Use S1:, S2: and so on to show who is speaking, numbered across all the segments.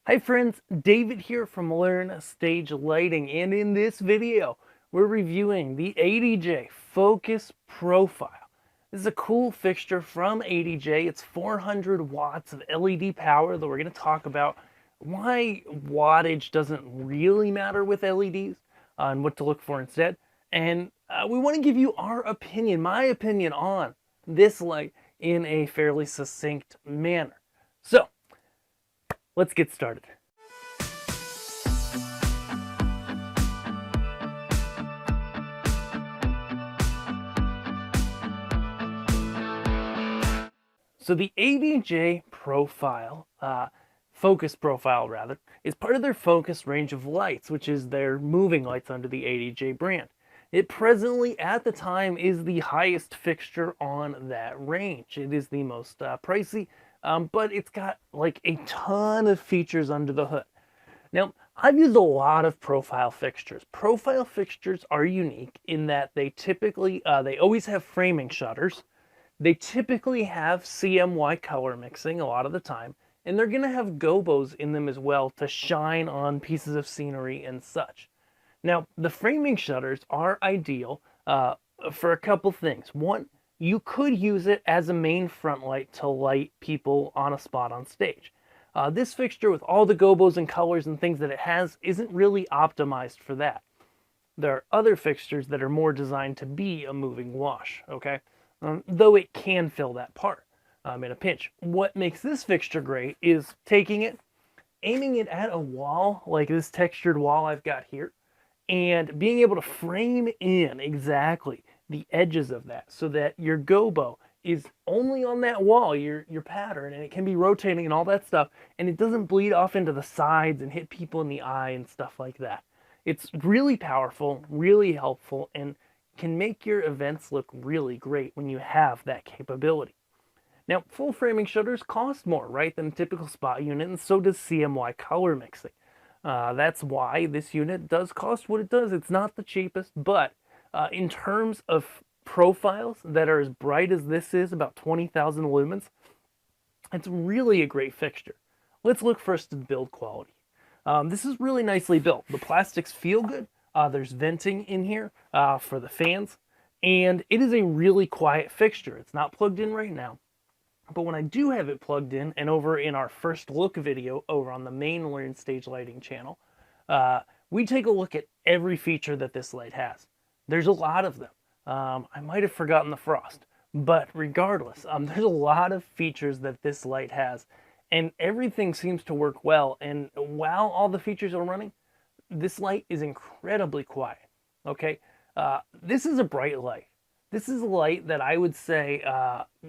S1: Hi friends, David here from Learn Stage Lighting, and in this video we're reviewing the ADJ Focus Profile. This is a cool fixture from ADJ. It's 400 watts of LED power, though we're going to talk about why wattage doesn't really matter with LEDs and what to look for instead. And we want to give you our opinion, my opinion on this light in a fairly succinct manner. So, let's get started. So the ADJ profile, focus profile rather, is part of their focus range of lights, which is their moving lights under the ADJ brand. It presently, at the time, is the highest fixture on that range. It is the most pricey, but it's got like a ton of features under the hood. Now, I've used a lot of profile fixtures. Profile fixtures are unique in that they typically, they always have framing shutters. They typically have CMY color mixing a lot of the time, and they're going to have gobos in them as well to shine on pieces of scenery and such. Now, the framing shutters are ideal for a couple things. One, you could use it as a main front light to light people on a spot on stage. This fixture, with all the gobos and colors and things that it has, isn't really optimized for that. There are other fixtures that are more designed to be a moving wash, okay? Though it can fill that part in a pinch. What makes this fixture great is taking it, aiming it at a wall, like this textured wall I've got here, and being able to frame in exactly the edges of that so that your gobo is only on that wall, your pattern, and it can be rotating and all that stuff, and it doesn't bleed off into the sides and hit people in the eye and stuff like that. It's really powerful, really helpful, and can make your events look really great when you have that capability. Now, full framing shutters cost more, right, than a typical spot unit, and so does CMY color mixing. That's why this unit does cost what it does. It's not the cheapest, but in terms of profiles that are as bright as this is, about 20,000 lumens, it's really a great fixture. Let's look first at build quality. This is really nicely built. The plastics feel good. There's venting in here for the fans, and it is a really quiet fixture. It's not plugged in right now, but when I do have it plugged in, and over in our first look video over on the main Learn Stage Lighting channel, we take a look at every feature that this light has. There's a lot of them. I might have forgotten the frost, but regardless, there's a lot of features that this light has, and everything seems to work well. And while all the features are running, this light is incredibly quiet, okay? This is a bright light. This is a light that I would say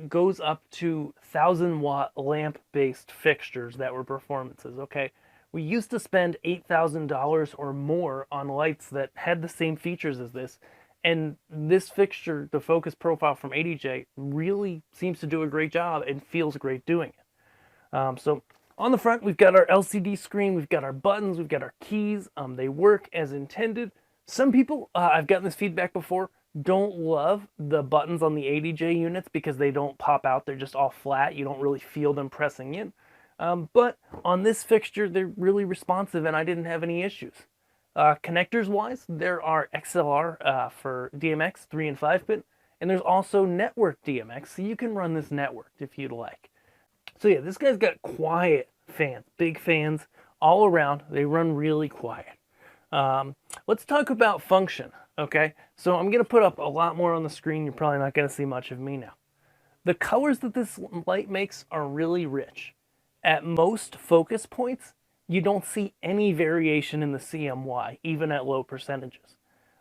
S1: goes up to 1,000-watt lamp-based fixtures that were performances, okay? We used to spend $8,000 or more on lights that had the same features as this, and this fixture, the focus profile from ADJ, really seems to do a great job and feels great doing it. So on the front, we've got our LCD screen, we've got our buttons, we've got our keys. They work as intended. Some people, I've gotten this feedback before, don't love the buttons on the ADJ units because they don't pop out. They're just all flat. You don't really feel them pressing in. But on this fixture, they're really responsive, and I didn't have any issues. Connectors-wise, there are XLR for DMX 3 and 5-pin, and there's also network DMX, so you can run this networked if you'd like. So yeah, this guy's got quiet fans, big fans all around. They run really quiet. Let's talk about function, okay? So I'm going to put up a lot more on the screen. You're probably not going to see much of me now. The colors that this light makes are really rich. At most focus points, you don't see any variation in the CMY, even at low percentages.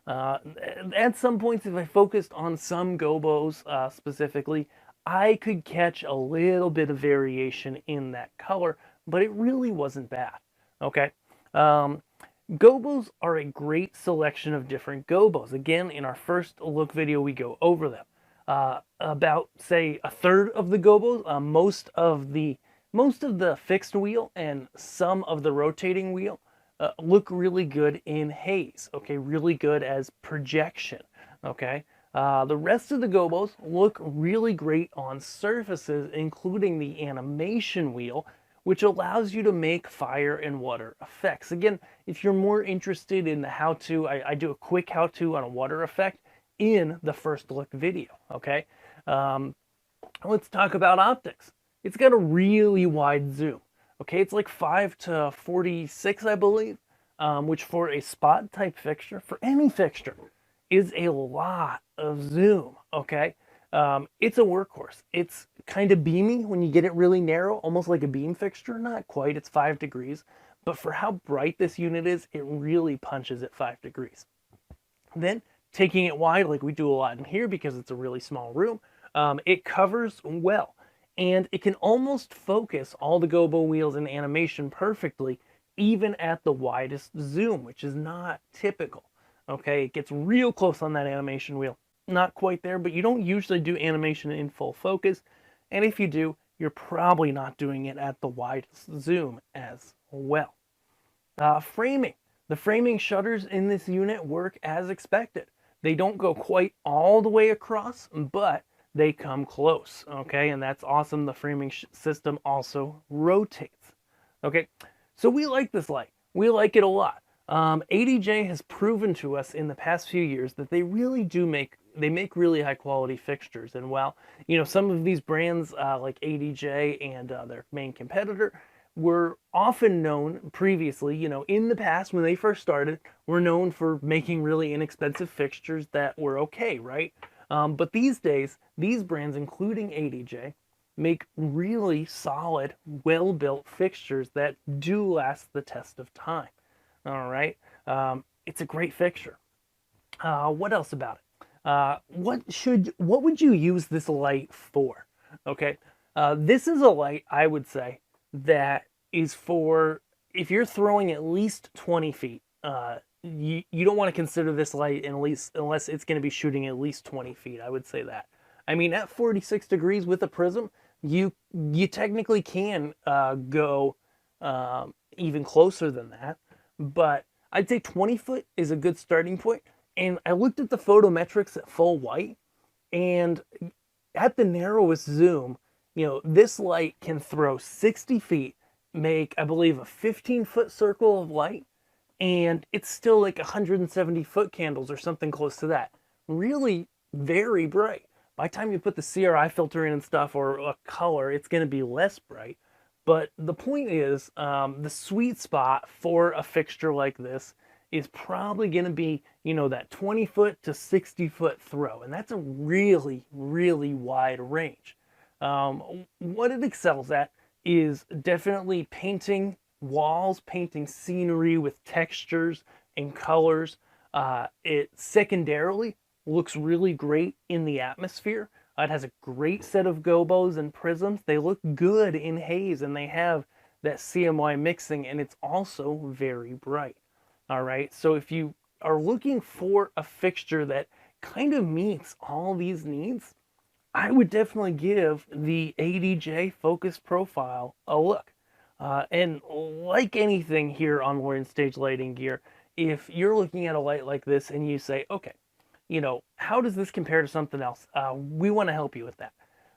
S1: At some points, if I focused on some gobos specifically, I could catch a little bit of variation in that color, but it really wasn't bad, okay? Gobos are a great selection of different gobos. Again, in our first look video, we go over them. About, say, a third of the gobos, most of the fixed wheel and some of the rotating wheel look really good in haze, okay? Really good as projection, okay? The rest of the gobos look really great on surfaces, including the animation wheel, which allows you to make fire and water effects. Again, if you're more interested in the how-to, I do a quick how-to on a water effect in the first look video, okay? Let's talk about optics. It's got a really wide zoom, okay? It's like 5 to 46, I believe, which for a spot type fixture, for any fixture, is a lot of zoom, okay? It's a workhorse. It's kind of beamy when you get it really narrow, almost like a beam fixture. Not quite, it's 5 degrees. But for how bright this unit is, it really punches at 5 degrees. Then, taking it wide, like we do a lot in here because it's a really small room, it covers well. And it can almost focus all the gobo wheels and animation perfectly, even at the widest zoom, which is not typical. Okay, it gets real close on that animation wheel. Not quite there, but you don't usually do animation in full focus. And if you do, you're probably not doing it at the widest zoom as well. Framing. The framing shutters in this unit work as expected. They don't go quite all the way across, but they come close, okay? And that's awesome. The framing system also rotates, okay? So we like this light. We like it a lot. ADJ has proven to us in the past few years that they really do make really high quality fixtures. And while, you know, some of these brands like ADJ and their main competitor were often known previously, you know, in the past when they first started, were known for making really inexpensive fixtures that were okay, right? But these days, these brands, including ADJ, make really solid, well-built fixtures that do last the test of time. All right, it's a great fixture. What else about it? What would you use this light for? Okay, this is a light, I would say, that is for if you're throwing at least 20 feet. You don't want to consider this light unless it's going to be shooting at least 20 feet. I would say that. I mean, at 46 degrees with a prism, you technically can go even closer than that. But I'd say 20 foot is a good starting point. And I looked at the photometrics at full white, and at the narrowest zoom, you know, this light can throw 60 feet, make, I believe, a 15-foot circle of light, and it's still like 170 foot candles or something close to that. Really very bright. By the time you put the CRI filter in and stuff, or a color, it's going to be less bright. But the point is, the sweet spot for a fixture like this is probably going to be, you know, that 20 foot to 60 foot throw. And that's a really, really wide range. What it excels at is definitely painting walls, painting scenery with textures and colors. It secondarily looks really great in the atmosphere. It has a great set of gobos and prisms. They look good in haze, and they have that CMY mixing, and it's also very bright. All right, so if you are looking for a fixture that kind of meets all these needs, I would definitely give the ADJ Focus Profile a look. And like anything here on Lawrence Stage Lighting Gear, if you're looking at a light like this and you say, okay, you know, how does this compare to something else? We want to help you with that.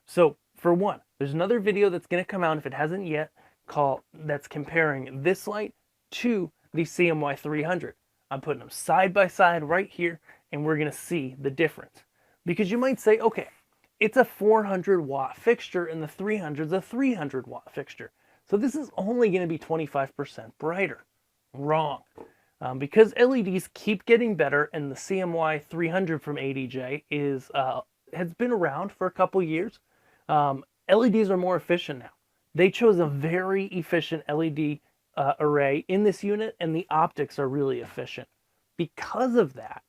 S1: So for one, there's another video that's going to come out if it hasn't yet, that's comparing this light to the CMY 300. I'm putting them side by side right here, and we're going to see the difference. Because you might say, okay, it's a 400 watt fixture and the 300 is a 300 watt fixture. So this is only going to be 25% brighter. Wrong. Because LEDs keep getting better, and the CMY 300 from ADJ has been around for a couple years. LEDs are more efficient now. They chose a very efficient LED array in this unit, and the optics are really efficient. Because of that,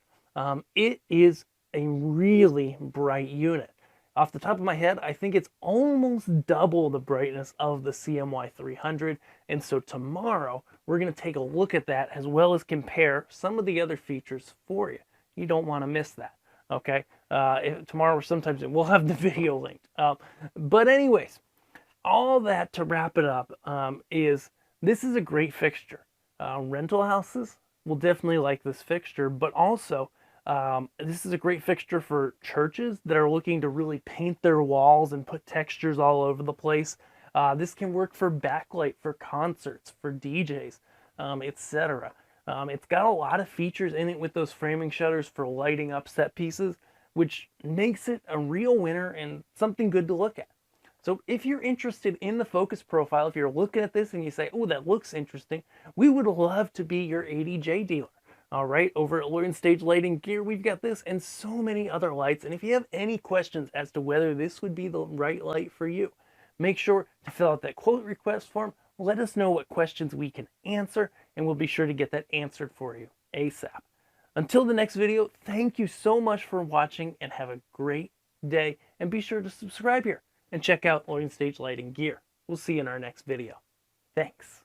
S1: it is a really bright unit. Off the top of my head, I think it's almost double the brightness of the CMY 300. And so tomorrow, we're going to take a look at that as well as compare some of the other features for you. You don't want to miss that, okay? Tomorrow or sometimes we'll have the video linked. But anyways, all that to wrap it up is this is a great fixture. Rental houses will definitely like this fixture, but also this is a great fixture for churches that are looking to really paint their walls and put textures all over the place. This can work for backlight, for concerts, for DJs, etc. It's got a lot of features in it with those framing shutters for lighting up set pieces, which makes it a real winner and something good to look at. So if you're interested in the focus profile, if you're looking at this and you say, oh, that looks interesting, we would love to be your ADJ dealer. All right, over at Lawyer Stage Lighting Gear, we've got this and so many other lights. And if you have any questions as to whether this would be the right light for you, make sure to fill out that quote request form. Let us know what questions we can answer, and we'll be sure to get that answered for you ASAP. Until the next video, thank you so much for watching and have a great day. And be sure to subscribe here and check out Lawyer Stage Lighting Gear. We'll see you in our next video. Thanks.